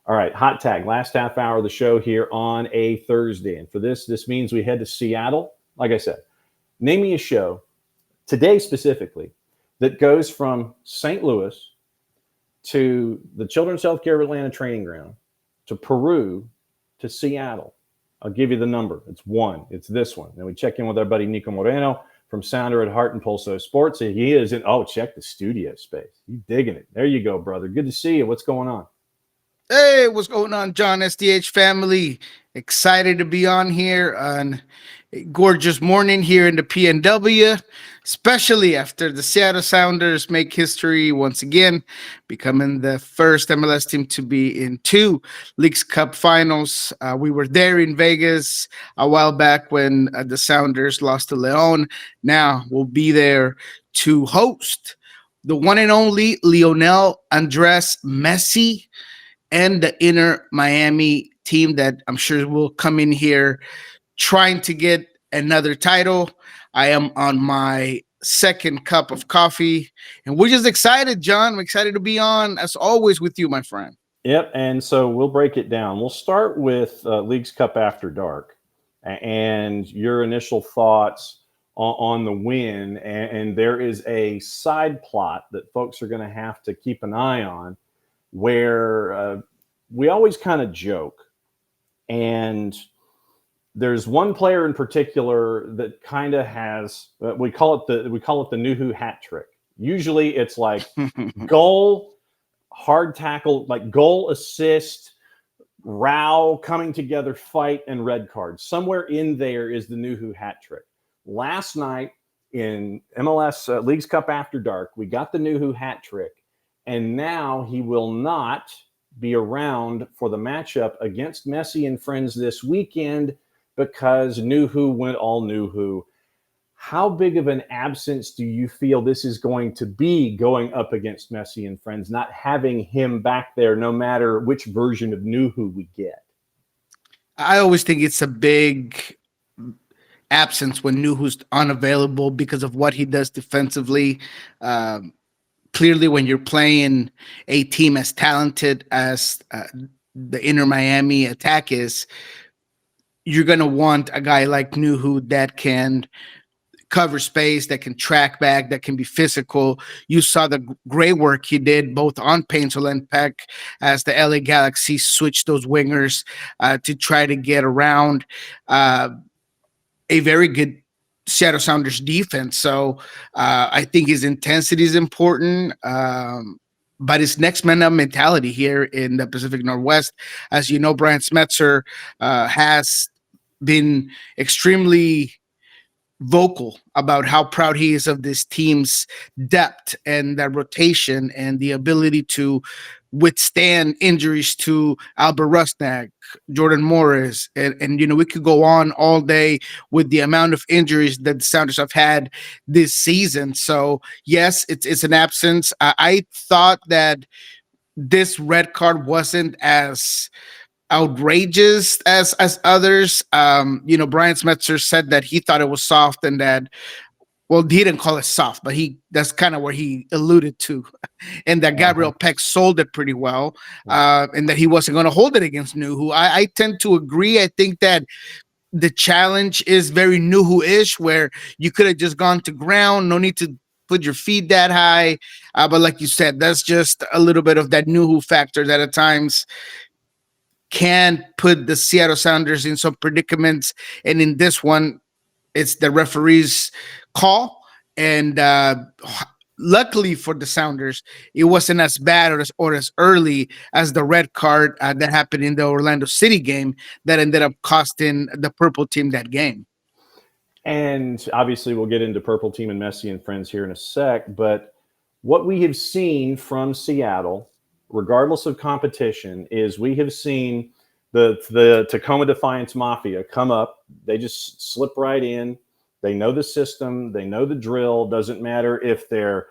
All right, hot tag, last half hour of the show here on a Thursday. And for this means we head to Seattle. Like I said, name me a show today specifically that goes from St. Louis to the Children's Healthcare of Atlanta training ground to Peru to Seattle. I'll give you the number. It's one. It's this one. Then we check in with our buddy Nico Moreno from Sounder at Heart and Pulso Sports. And he is in, check the studio space. You digging it. There you go, brother. Good to see you. What's going on? Hey, what's going on, John? SDH family. Excited to be on here on a gorgeous morning here in the PNW, especially after the Seattle Sounders make history once again, becoming the first MLS team to be in 2 Leagues Cup finals. We were there in Vegas a while back when the Sounders lost to Leon. Now we'll be there to host the one and only Lionel Andres Messi and the Inter Miami team that I'm sure will come in here trying to get another title. I am on my second cup of coffee, and we're just excited, John. I'm excited to be on, as always, with you, my friend. Yep, and so we'll break it down. We'll start with Leagues Cup After Dark and your initial thoughts on the win. And there is a side plot that folks are going to have to keep an eye on, where we always kind of joke, and there's one player in particular that kind of has we call it the Nuhu hat trick. Usually it's like goal, hard tackle, like goal, assist, row, coming together, fight, and red card. Somewhere in there is the Nuhu hat trick. Last night in MLS Leagues Cup After Dark, we got the Nuhu hat trick. And now he will not be around for the matchup against Messi and friends this weekend because Nuhu went all Nuhu. How big of an absence do you feel this is going to be going up against Messi and friends, not having him back there no matter which version of Nuhu we get? I always think it's a big absence when Nuhu's unavailable because of what he does defensively. Clearly, when you're playing a team as talented as the Inter Miami attack is, you're going to want a guy like Nuhu that can cover space, that can track back, that can be physical. You saw the great work he did both on Painter and Peck as the LA Galaxy switched those wingers to try to get around a very good Seattle Sounders defense. So I think his intensity is important, but his next man up mentality here in the Pacific Northwest. As you know, Brian Smetzer has been extremely vocal about how proud he is of this team's depth and that rotation and the ability to withstand injuries to Albert Rusnak, Jordan Morris, and we could go on all day with the amount of injuries that the Sounders have had this season. So yes, it's an absence. I thought that this red card wasn't as outrageous as others. Brian Smetzer said that he thought it was soft and that, well, he didn't call it soft, but that's kind of where he alluded to, and that Gabriel Peck sold it pretty well, and that he wasn't going to hold it against Nuhu. I tend to agree. I think that the challenge is very Nuhu-ish, where you could have just gone to ground, no need to put your feet that high. But like you said, that's just a little bit of that Nuhu factor that at times can put the Seattle Sounders in some predicaments. And in this one, it's the referee's call. And luckily for the Sounders, it wasn't as bad or as early as the red card that happened in the Orlando City game that ended up costing the purple team that game. And obviously we'll get into purple team and Messi and friends here in a sec. But what we have seen from Seattle, regardless of competition, is we have seen the Tacoma Defiance Mafia come up. They just slip right in. They know the system. They know the drill. Doesn't matter if they're,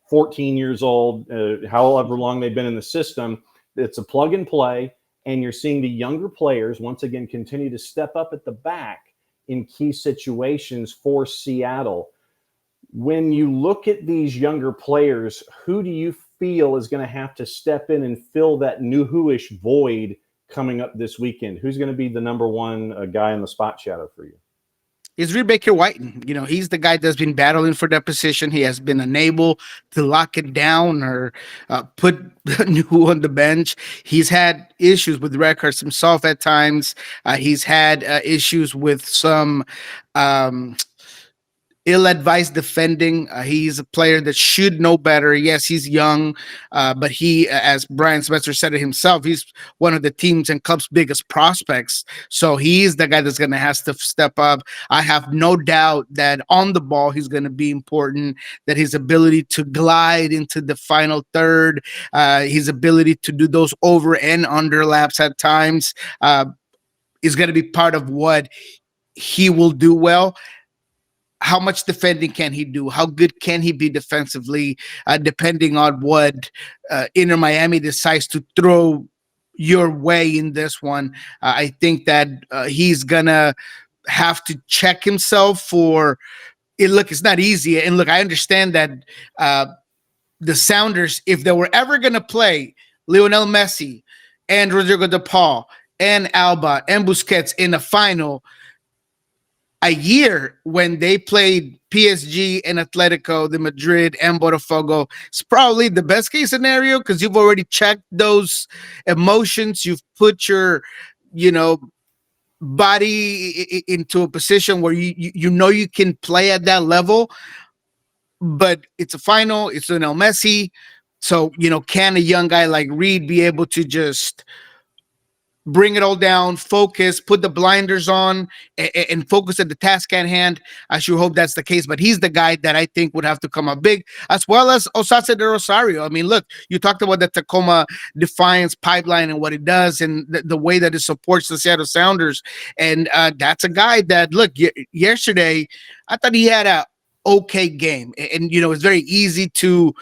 14 years old, however long they've been in the system. It's a plug and play. And you're seeing the younger players, once again, continue to step up at the back in key situations for Seattle. When you look at these younger players, who do you feel is going to have to step in and fill that Nuhu-ish void coming up this weekend? Who's going to be the number one guy in the spot shadow for you? Is Reed Baker Whiten. He's the guy that's been battling for that position. He has been unable to lock it down or put Nuhu on the bench. He's had issues with records himself at times. He's had issues with some ill-advised defending. He's a player that should know better. Yes, he's young, but he, as Brian Spencer said it himself, he's one of the team's and club's biggest prospects. So he's the guy that's going to have to step up. I have no doubt that on the ball, he's going to be important, that his ability to glide into the final third, his ability to do those over and under laps at times is going to be part of what he will do well. How much defending can he do? How good can he be defensively, depending on what Inter Miami decides to throw your way in this one? I think that he's going to have to check himself for it. Look, it's not easy. And look, I understand that the Sounders, if they were ever going to play Lionel Messi and Rodrigo De Paul and Alba and Busquets in the final, a year when they played PSG and Atletico de Madrid and Botafogo, it's probably the best case scenario because you've already checked those emotions. You've put your, body into a position where you can play at that level. But it's a final. It's Lionel Messi. So, can a young guy like Reed be able to just bring it all down, focus, put the blinders on, and focus at the task at hand? I sure hope that's the case. But he's the guy that I think would have to come up big, as well as Osasa de Rosario. I mean, look, you talked about the Tacoma Defiance pipeline and what it does and the way that it supports the Seattle Sounders. And that's a guy that, look, yesterday, I thought he had a okay game. And, it's very easy to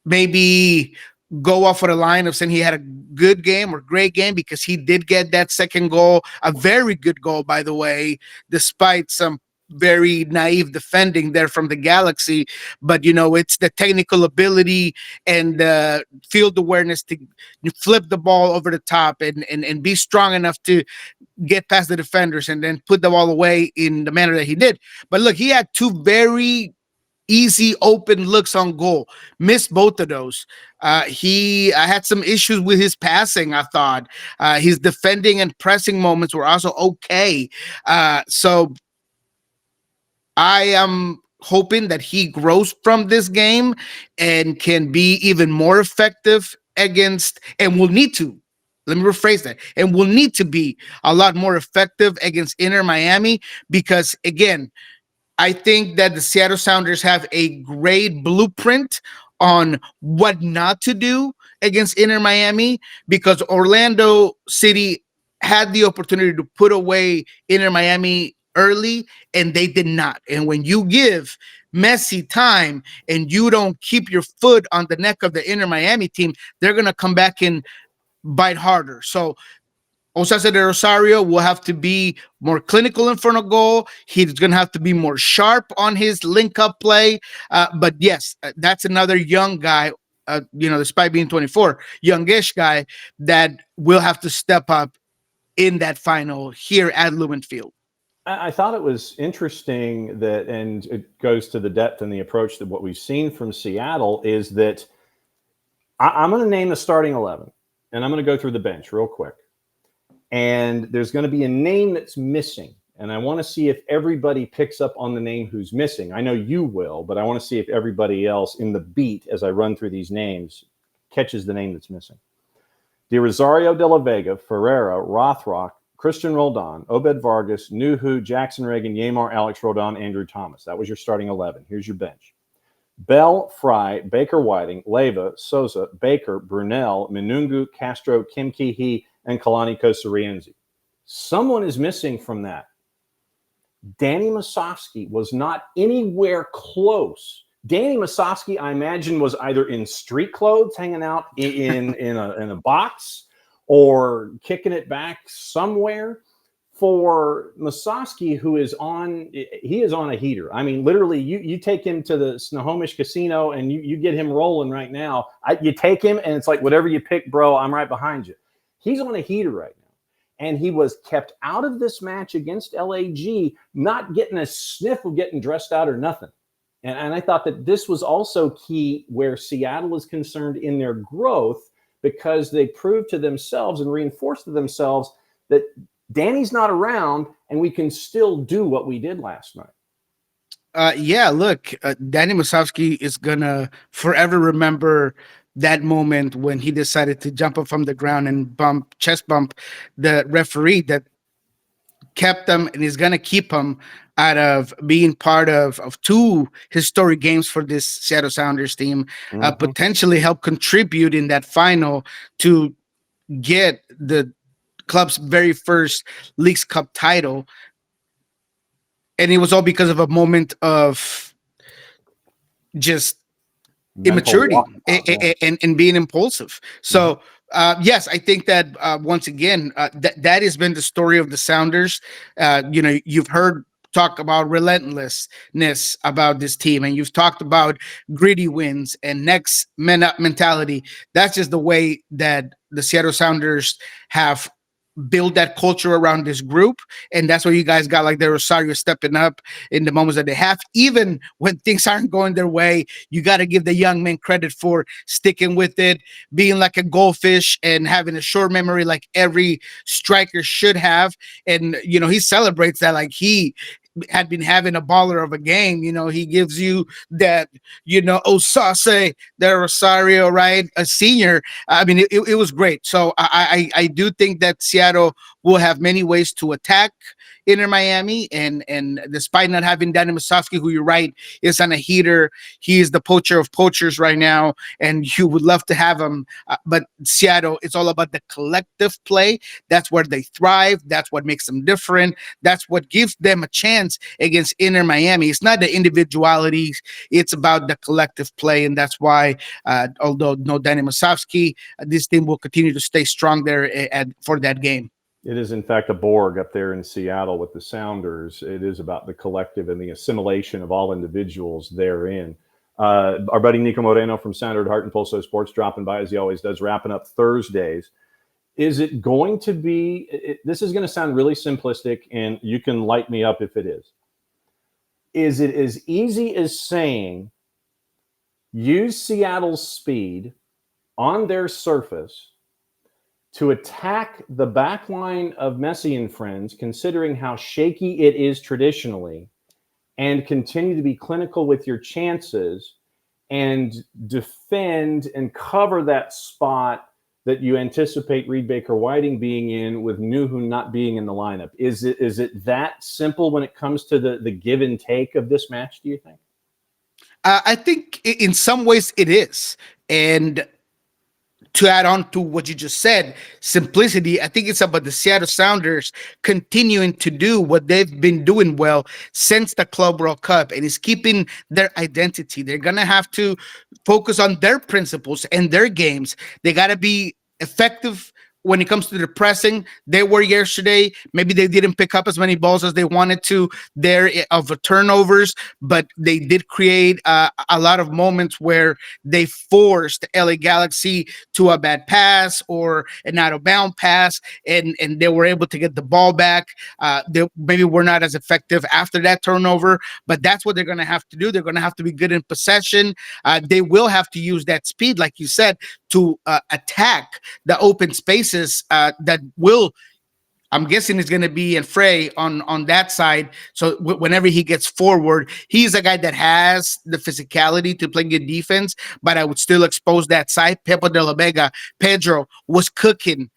maybe go off of the line of saying he had a good game or great game because he did get that second goal, a very good goal, by the way, despite some very naive defending there from the Galaxy. But, it's the technical ability and the field awareness to flip the ball over the top and be strong enough to get past the defenders and then put the ball away in the manner that he did. But look, he had two very easy open looks on goal, missed both of those. He had some issues with his passing, I thought. His defending and pressing moments were also okay. So I am hoping that he grows from this game and can be even more effective against, and will need to, let me rephrase that, and will need to be a lot more effective against Inter Miami because, again, I think that the Seattle Sounders have a great blueprint on what not to do against Inter Miami because Orlando City had the opportunity to put away Inter Miami early and they did not. And when you give Messi time and you don't keep your foot on the neck of the Inter Miami team, they're going to come back and bite harder. So Osasa de Rosario will have to be more clinical in front of goal. He's going to have to be more sharp on his link-up play. But yes, that's another young guy, despite being 24, youngish guy that will have to step up in that final here at Lumen Field. I thought it was interesting that, and it goes to the depth and the approach that what we've seen from Seattle is that I'm going to name the starting 11, and I'm going to go through the bench real quick. And there's going to be a name that's missing. And I want to see if everybody picks up on the name who's missing. I know you will, but I want to see if everybody else in the beat as I run through these names catches the name that's missing. De Rosario de la Vega, Ferreira, Rothrock, Christian Roldan, Obed Vargas, Nuhu, Jackson Reagan, Yamar, Alex Rodon, Andrew Thomas. That was your starting 11. Here's your bench. Bell, Fry, Baker Whiting, Leyva, Souza, Baker, Brunel, Minungu, Castro, Kim Ki-hee, and Kalani Kosarienzi. Someone is missing from that. Danny Musovski was not anywhere close. Danny Musovski, I imagine, was either in street clothes, hanging out in a box, or kicking it back somewhere. for Musovski, who is on, he is on a heater. I mean, literally, you take him to the Snohomish Casino and you get him rolling right now. You take him and it's like, whatever you pick, bro, I'm right behind you. He's on a heater right now. And he was kept out of this match against LAG, not getting a sniff of getting dressed out or nothing. And I thought that this was also key where Seattle is concerned in their growth, because they proved to themselves and reinforced to themselves that Danny's not around and we can still do what we did last night. Yeah, look, Danny Musovski is going to forever remember that moment when he decided to jump up from the ground and chest bump the referee that kept him and is going to keep him out of being part of two historic games for this Seattle Sounders team, potentially help contribute in that final to get the club's very first Leagues Cup title. And it was all because of a moment of just immaturity and being impulsive. So, yes, I think that once again, that has been the story of the Sounders. You've heard talk about relentlessness about this team, and you've talked about gritty wins and next man up mentality. That's just the way that the Seattle Sounders have build that culture around this group, and that's why you guys got like the Rosario stepping up in the moments that they have, even when things aren't going their way. You got to give the young men credit for sticking with it, being like a goldfish and having a short memory like every striker should have. And he celebrates that like he had been having a baller of a game. He gives you that, Osase, the Rosario, right? A senior. I mean, it was great. So I do think that Seattle will have many ways to attack Inter Miami, and despite not having Danny Musovski, who you're right is on a heater, he is the poacher of poachers right now, and you would love to have him. But Seattle, it's all about the collective play. That's where they thrive. That's what makes them different. That's what gives them a chance against Inter Miami. It's not the individualities; it's about the collective play, and that's why, although no Danny Musovski, this team will continue to stay strong there for that game. It is, in fact, a Borg up there in Seattle with the Sounders. It is about the collective and the assimilation of all individuals therein. Our buddy Nico Moreno from Sounder at Heart and Pulso Sports dropping by, as he always does, wrapping up Thursdays. Is it going to be, this is going to sound really simplistic, and you can light me up if it is. Is it as easy as saying, use Seattle's speed on their surface to attack the back line of Messi and friends, considering how shaky it is traditionally, and continue to be clinical with your chances and defend and cover that spot that you anticipate Reed Baker-Whiting being in with Nuhu not being in the lineup? Is it that simple when it comes to the give and take of this match, do you think? I think in some ways it is. And to add on to what you just said, simplicity, I think it's about the Seattle Sounders continuing to do what they've been doing well since the Club World Cup, and is keeping their identity. They're going to have to focus on their principles and their games. They got to be effective when it comes to the pressing. They were yesterday. Maybe they didn't pick up as many balls as they wanted to there of the turnovers, but they did create a lot of moments where they forced LA Galaxy to a bad pass or an out of bound pass, and they were able to get the ball back. They maybe were not as effective after that turnover, but that's what they're going to have to do. They're going to have to be good in possession. They will have to use that speed, like you said, to attack the open spaces that will, I'm guessing, is going to be in Frey on that side. So whenever he gets forward, he's a guy that has the physicality to play good defense, but I would still expose that side. Pepe de la Vega, Pedro was cooking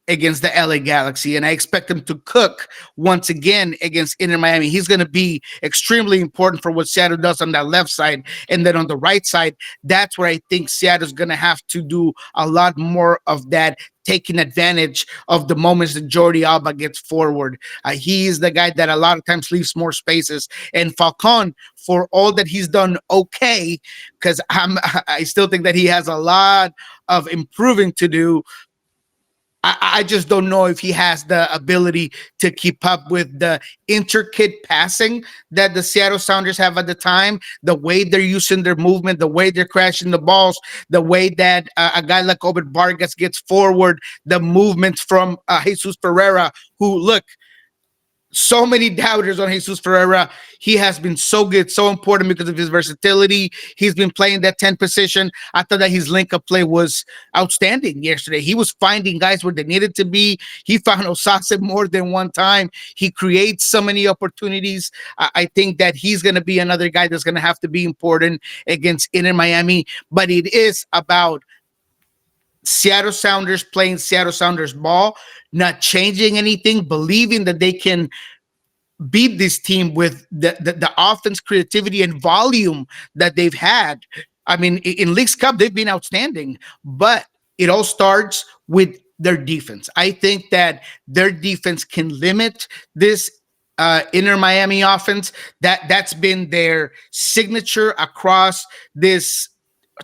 against the LA Galaxy, and I expect him to cook once again against Inter Miami. He's going to be extremely important for what Seattle does on that left side. And then on the right side, that's where I think Seattle's going to have to do a lot more of that, taking advantage of the moments that Jordi Alba gets forward. He's the guy that a lot of times leaves more spaces. And Falcon, for all that he's done okay, because I still think that he has a lot of improving to do, I just don't know if he has the ability to keep up with the intricate passing that the Seattle Sounders have at the time, the way they're using their movement, the way they're crashing the balls, the way that a guy like Obed Vargas gets forward, the movements from Jesus Ferreira, who, look, so many doubters on Jesus Ferreira. He has been so good, so important because of his versatility. He's been playing that 10 position. I thought that his link-up play was outstanding yesterday. He was finding guys where they needed to be. He found Osase more than one time. He creates so many opportunities. I think that he's going to be another guy that's going to have to be important against Inter Miami. But it is about Seattle Sounders playing Seattle Sounders ball, not changing anything, believing that they can beat this team with the offense, creativity, and volume that they've had. I mean, in Leagues Cup, they've been outstanding, but it all starts with their defense. I think that their defense can limit this Inter Miami offense. That's been their signature across this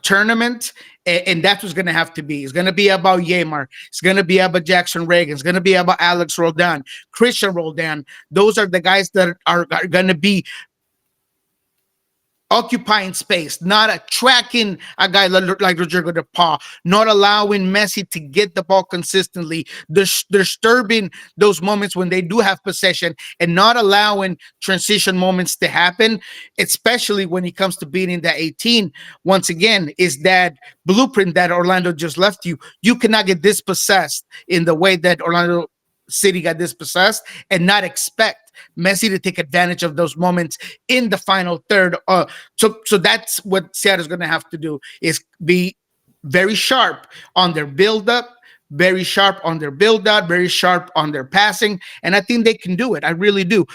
tournament, and that's what's going to have to be. It's going to be about Yeimar. It's going to be about Jackson Reagan. It's going to be about Alex Roldan, Christian Roldan. Those are the guys that are going to be occupying space, not attracting a guy like Rodrigo De Paul, not allowing Messi to get the ball consistently, disturbing those moments when they do have possession, and not allowing transition moments to happen, especially when it comes to beating the 18. Once again, is that blueprint that Orlando just left you. You cannot get dispossessed in the way that Orlando City got dispossessed and not expect Messi to take advantage of those moments in the final third. So that's what Seattle's going to have to do, is be very sharp on their build-up, very sharp on their build-out, very sharp on their passing, and I think they can do it. I really do.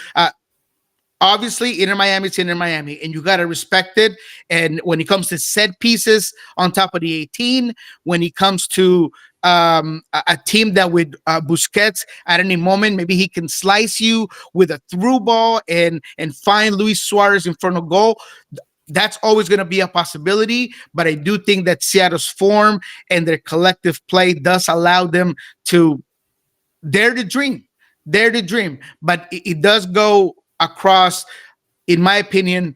Obviously, Inter Miami is Inter Miami, and you got to respect it. And when it comes to set pieces on top of the 18, when it comes to a team that with Busquets at any moment, maybe he can slice you with a through ball and find Luis Suarez in front of goal. That's always going to be a possibility, but I do think that Seattle's form and their collective play does allow them to dare to dream, but it does go across, in my opinion,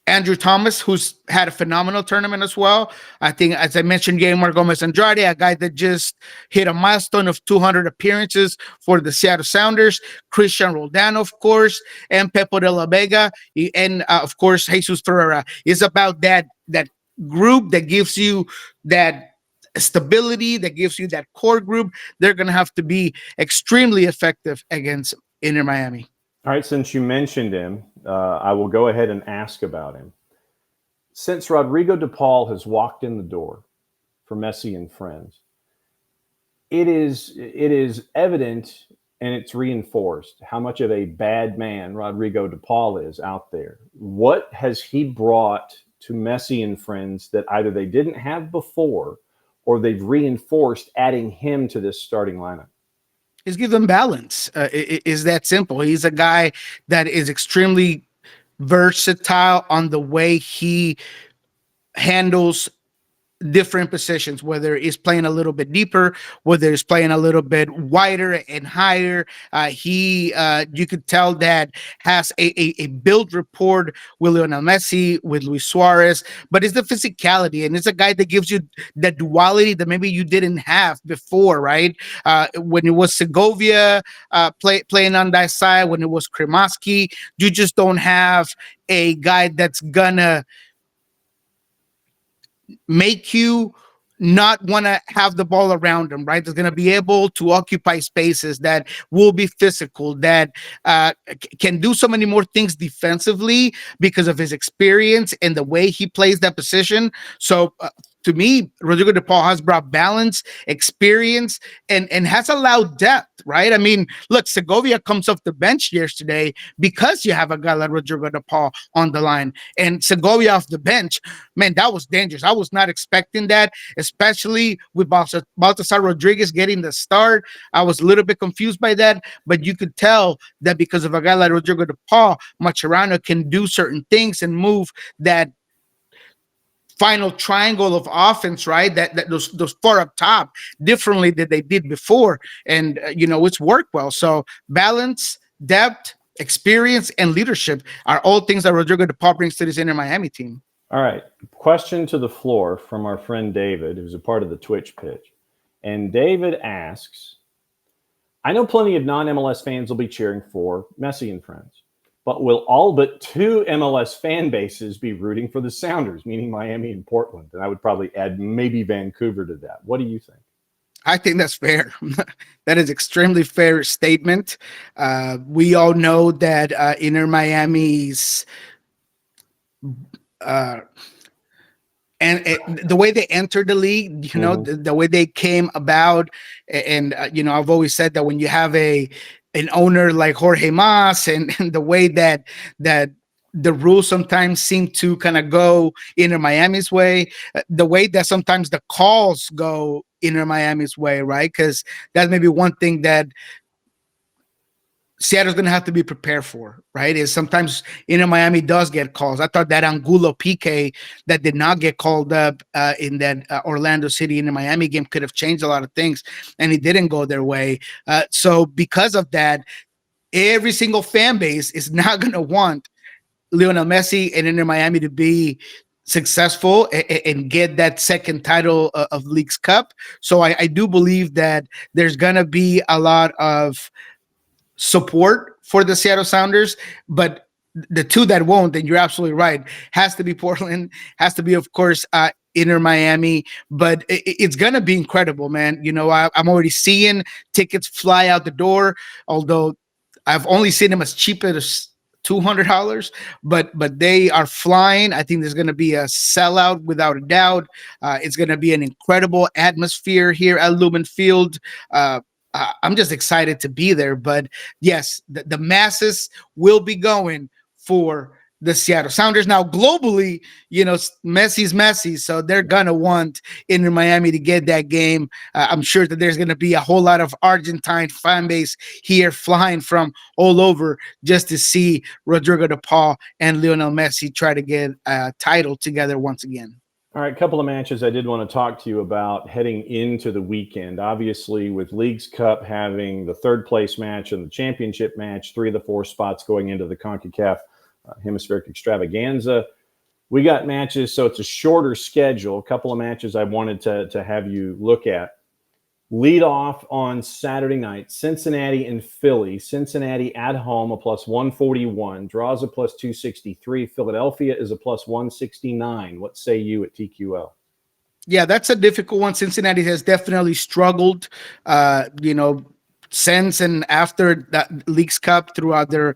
Andrew Thomas, who's had a phenomenal tournament as well. I think, as I mentioned, Yeimar Gomez Andrade, a guy that just hit a milestone of 200 appearances for the Seattle Sounders. Christian Roldan, of course, and Pepo de la Vega, and of course, Jesus Ferreira. It's about that group that gives you that stability, that gives you that core group. They're going to have to be extremely effective against Inter Miami. All right, since you mentioned him, I will go ahead and ask about him. Since Rodrigo De Paul has walked in the door for Messi and friends, it is evident and it's reinforced how much of a bad man Rodrigo De Paul is out there. What has he brought to Messi and friends that either they didn't have before or they've reinforced adding him to this starting lineup? Is give them balance. It is that simple. He's a guy that is extremely versatile on the way he handles different positions, whether he's playing a little bit deeper, whether he's playing a little bit wider and higher. He you could tell that has a build rapport with Lionel Messi, with Luis Suarez, but it's the physicality, and it's a guy that gives you that duality that maybe you didn't have before, right? When it was Segovia playing on that side, when it was Kremaski, you just don't have a guy that's gonna make you not want to have the ball around him, right? That's going to be able to occupy spaces, that will be physical, that can do so many more things defensively because of his experience and the way he plays that position. So to me, Rodrigo De Paul has brought balance, experience, and has allowed depth, right? I mean, look, Segovia comes off the bench yesterday because you have a guy like Rodrigo De Paul on the line. And Segovia off the bench, man, that was dangerous. I was not expecting that, especially with Baltasar Rodriguez getting the start. I was a little bit confused by that, but you could tell that because of a guy like Rodrigo De Paul, Mascherano can do certain things and move that final triangle of offense, right? That those four up top differently than they did before, and it's worked well. So balance, depth, experience, and leadership are all things that Rodrigo De Paul brings to this Inter Miami team. All right. Question to the floor from our friend David, who's a part of the Twitch pitch. And David asks, I know plenty of non-MLS fans will be cheering for Messi and friends, but will all but two MLS fan bases be rooting for the Sounders, meaning Miami and Portland? And I would probably add maybe Vancouver to that. What do you think? I think that's fair. That is extremely fair statement. We all know that Inter Miami's and the way they entered the league, the way they came about, and I've always said that when you have an owner like Jorge Mas, and the way that the rules sometimes seem to kind of go Inter Miami's way, the way that sometimes the calls go Inter Miami's way, right? Because that's maybe one thing that Seattle's going to have to be prepared for, right? Is sometimes Inter Miami does get calls. I thought that Angulo PK that did not get called up in that Orlando City Inter Miami game could have changed a lot of things, and it didn't go their way. So because of that, every single fan base is not going to want Lionel Messi and Inter Miami to be successful and get that second title of Leagues Cup. So I do believe that there's going to be a lot of support for the Seattle Sounders, but the two that won't, and you're absolutely right, has to be Portland, has to be, of course, Inter Miami, but it's going to be incredible, man. I'm already seeing tickets fly out the door, although I've only seen them as cheap as $200, but they are flying. I think there's going to be a sellout without a doubt. It's going to be an incredible atmosphere here at Lumen Field. I'm just excited to be there. But yes, the masses will be going for the Seattle Sounders. Now, globally, Messi's Messi, so they're going to want Inter Miami to get that game. I'm sure that there's going to be a whole lot of Argentine fan base here flying from all over just to see Rodrigo De Paul and Lionel Messi try to get a title together once again. All right, a couple of matches I did want to talk to you about heading into the weekend. Obviously, with Leagues Cup having the third place match and the championship match, 3 of the 4 spots going into the CONCACAF Hemispheric Extravaganza. We got matches, so it's a shorter schedule. A couple of matches I wanted to have you look at. Lead off on Saturday night, Cincinnati and Philly. Cincinnati at home, a plus 141. Draws a plus 263. Philadelphia is a plus 169. What say you at TQL? Yeah, that's a difficult one. Cincinnati has definitely struggled, since and after that Leagues Cup throughout their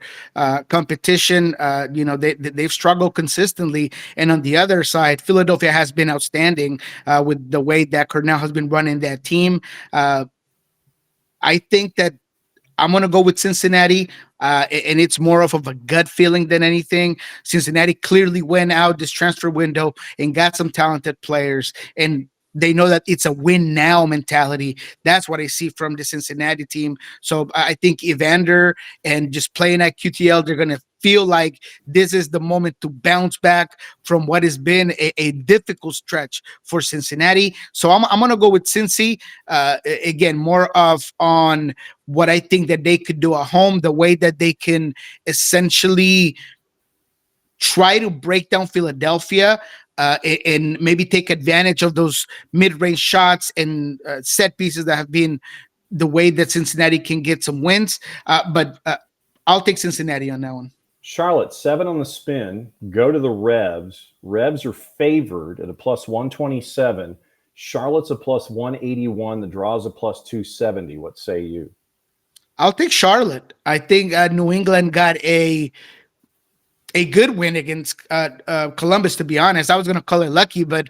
competition. They've struggled consistently. And on the other side, Philadelphia has been outstanding with the way that Cornell has been running that team. I think that I'm going to go with Cincinnati, and it's more of a gut feeling than anything. Cincinnati clearly went out this transfer window and got some talented players, and they know that it's a win now mentality. That's what I see from the Cincinnati team. So I think Evander and just playing at QTL, they're going to feel like this is the moment to bounce back from what has been a difficult stretch for Cincinnati. So I'm going to go with Cincy. Again, more of on what I think that they could do at home, the way that they can essentially try to break down Philadelphia, and maybe take advantage of those mid-range shots and set pieces that have been the way that Cincinnati can get some wins. But I'll take Cincinnati on that one. Charlotte, 7 on the spin. Go to the Revs. Revs are favored at a plus 127. Charlotte's a plus 181. The draw's a plus 270. What say you? I'll take Charlotte. I think New England got a good win against Columbus, to be honest. I was going to call it lucky, but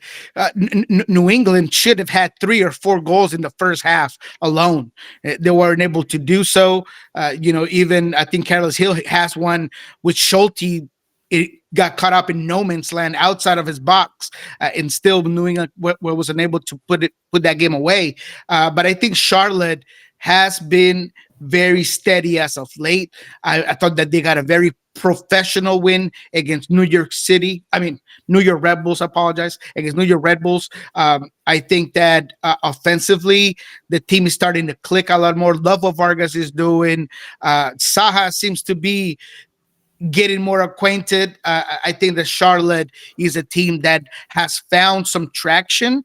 New England should have had 3 or 4 goals in the first half alone. They weren't able to do so. Even I think Carlos Hill has one with Schulte. It got caught up in no man's land outside of his box, and still New England was unable to put that game away. But I think Charlotte has been very steady as of late. I thought that they got a very professional win against New York City. I mean, New York Red Bulls, I apologize, against New York Red Bulls. I think that offensively, the team is starting to click a lot more. Love what Vargas is doing. Saha seems to be getting more acquainted. I think that Charlotte is a team that has found some traction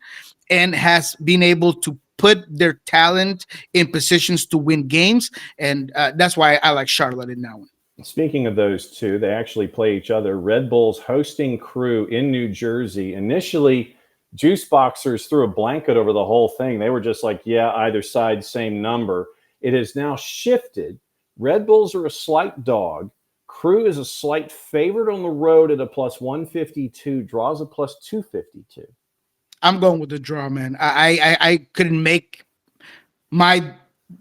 and has been able to put their talent in positions to win games. And that's why I like Charlotte in that one. Speaking of those two, they actually play each other. Red Bulls hosting Crew in New Jersey. Initially, Juice Boxers threw a blanket over the whole thing. They were just like, yeah, either side, same number. It has now shifted. Red Bulls are a slight dog. Crew is a slight favorite on the road at a plus 152, draws a plus 252. I'm going with the draw, man. I couldn't make my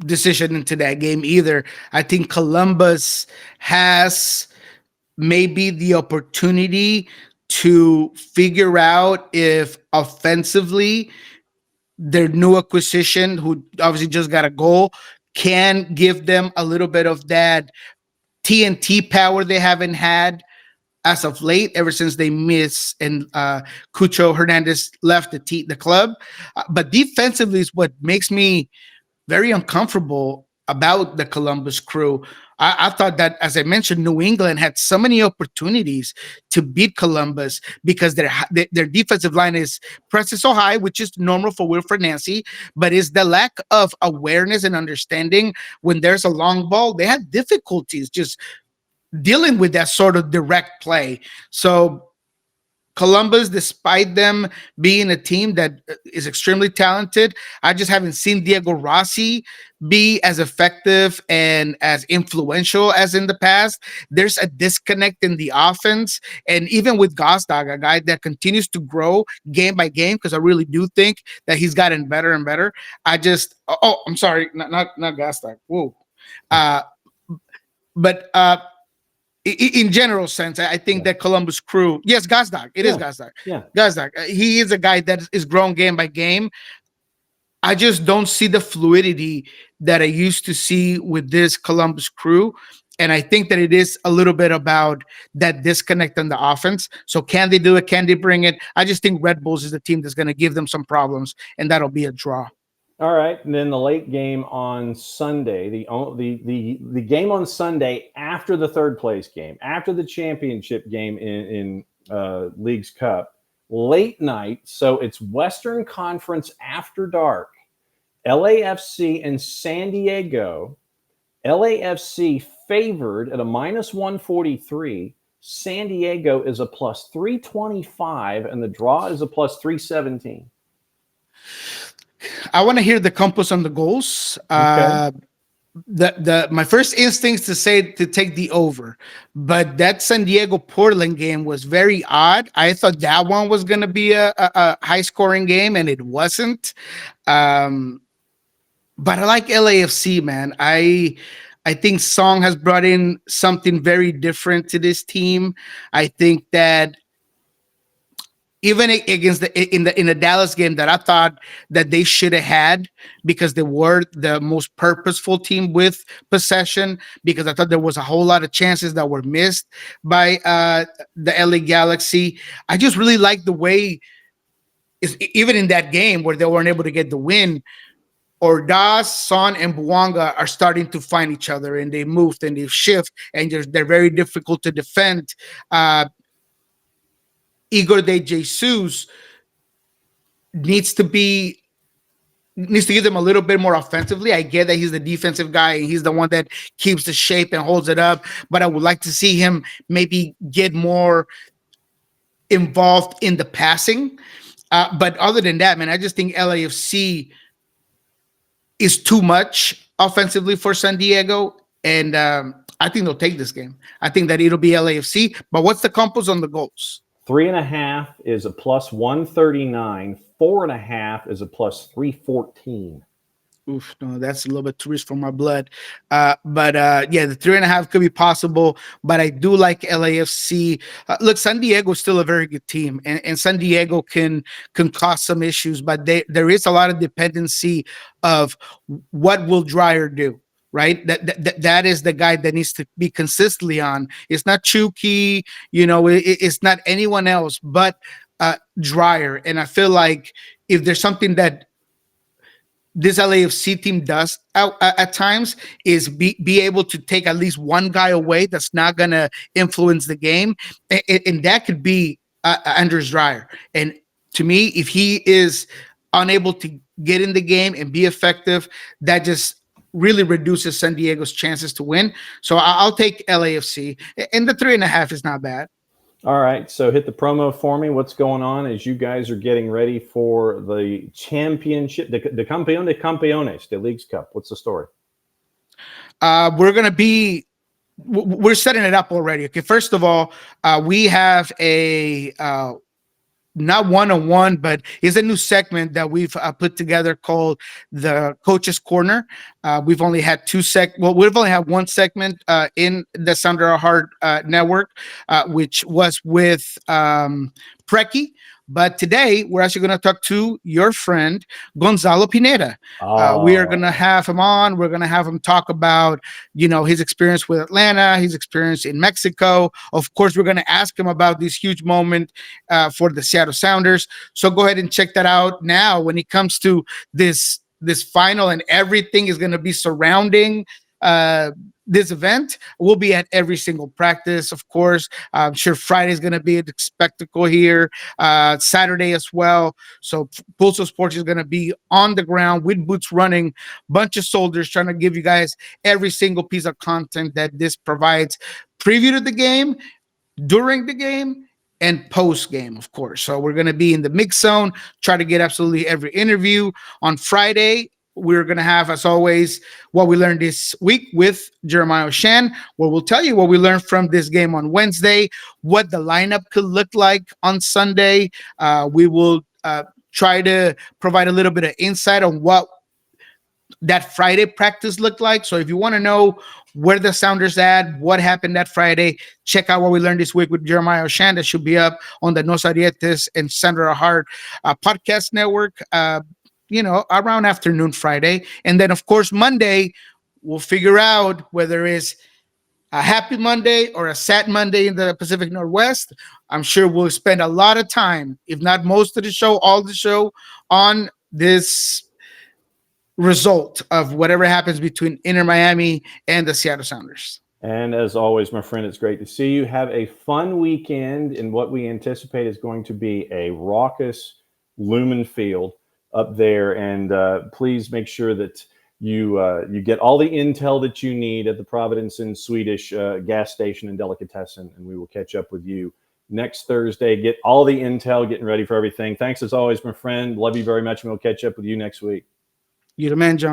decision into that game either. I think Columbus has maybe the opportunity to figure out if offensively their new acquisition, who obviously just got a goal, can give them a little bit of that TNT power they haven't had as of late, ever since they miss and Cucho Hernandez left the club. But defensively is what makes me very uncomfortable about the Columbus Crew. I thought that, as I mentioned, New England had so many opportunities to beat Columbus because their defensive line is pressed so high, which is normal for Wilfred Nancy, but is the lack of awareness and understanding when there's a long ball. They had difficulties just dealing with that sort of direct play. So Columbus, despite them being a team that is extremely talented, I just haven't seen Diego Rossi be as effective and as influential as in the past. There's a disconnect in the offense. And even with Gosdag, a guy that continues to grow game by game, because I really do think that he's gotten better and better. I'm sorry, not Gosdag. Whoa. But in general sense, I think that Columbus Crew, yes, Gazdag, it is Gazdag. Yeah. Gazdag, he is a guy that is grown game by game. I just don't see the fluidity that I used to see with this Columbus Crew. And I think that it is a little bit about that disconnect on the offense. So can they do it? Can they bring it? I just think Red Bulls is the team that's going to give them some problems, and that'll be a draw. All right, and then the late game on Sunday, the game on Sunday after the third place game, after the championship game in Leagues Cup, late night. So it's Western Conference after dark. LAFC and San Diego. LAFC favored at a minus 143. San Diego is a plus 325, and the draw is a plus 317. I want to hear the compass on the goals. Okay. My first instinct to take the over, but that San Diego Portland game was very odd. I thought that one was going to be a high scoring game, and it wasn't. But I like LAFC, man. I think Song has brought in something very different to this team. I think that even against in the Dallas game that I thought that they should have had, because they were the most purposeful team with possession, because I thought there was a whole lot of chances that were missed by the LA Galaxy. I just really like the way, even in that game where they weren't able to get the win, Ordaz, Son, and Bouanga are starting to find each other, and they moved and they shift, and they're very difficult to defend. Igor de Jesus needs to give them a little bit more offensively. I get that he's the defensive guy and he's the one that keeps the shape and holds it up, but I would like to see him maybe get more involved in the passing. But other than that, man, I just think LAFC is too much offensively for San Diego, and I think they'll take this game. I think that it'll be LAFC, but what's the compos on the goals? 3.5 is a plus 139. 4.5 is a plus 314. Oof, no, that's a little bit too rich for my blood. But yeah, the 3.5 could be possible, but I do like LAFC. Look, San Diego is still a very good team, and San Diego can cause some issues, but there is a lot of dependency of what will Dreyer do. right? That is the guy that needs to be consistently on. It's not Chucky, it's not anyone else but Dreyer. And I feel like if there's something that this LAFC team does at times is be able to take at least one guy away that's not going to influence the game. And that could be Anders Dreyer. And to me, if he is unable to get in the game and be effective, that just really reduces San Diego's chances to win. So I'll take LAFC. And the 3.5 is not bad. All right, so hit the promo for me. What's going on as you guys are getting ready for the championship, the Campeón de Campeones, the Leagues Cup? What's the story? We're setting it up already. Okay, first of all, we have a not one-on-one, but it's a new segment that we've put together called the Coach's Corner. We've only had we've only had one segment in the Sound Our Heart network, which was with Preki. But today, we're actually going to talk to your friend, Gonzalo Pineda. We are going to have him on. We're going to have him talk about, his experience with Atlanta, his experience in Mexico. Of course, we're going to ask him about this huge moment for the Seattle Sounders. So go ahead and check that out now when it comes to this final, and everything is going to be surrounding this event. We'll be at every single practice, of course. I'm sure Friday is going to be a spectacle here, Saturday as well. So Pulso Sports is going to be on the ground with boots running, bunch of soldiers trying to give you guys every single piece of content that this provides, preview to the game, during the game, and post game, of course. So we're going to be in the mix zone, try to get absolutely every interview. On Friday, we're going to have, as always, what we learned this week with Jeremiah Oshan, where we'll tell you what we learned from this game on Wednesday, what the lineup could look like on Sunday. We will try to provide a little bit of insight on what that Friday practice looked like. So if you want to know where the Sounders at, what happened that Friday, check out what we learned this week with Jeremiah Oshan. That should be up on the Nos Arietes and Sound Our Heart podcast network. Around afternoon Friday. And then, of course, Monday, we'll figure out whether it's a happy Monday or a sad Monday in the Pacific Northwest. I'm sure we'll spend a lot of time, if not most of the show, all the show, on this result of whatever happens between Inter Miami and the Seattle Sounders. And as always, my friend, it's great to see you. Have a fun weekend in what we anticipate is going to be a raucous Lumen Field up there, and please make sure that you get all the intel that you need at the Providence and Swedish gas station and delicatessen, and we will catch up with you next Thursday. Get all the intel, getting ready for everything. Thanks as always, my friend. Love you very much, and we'll catch up with you next week. You're the man, John.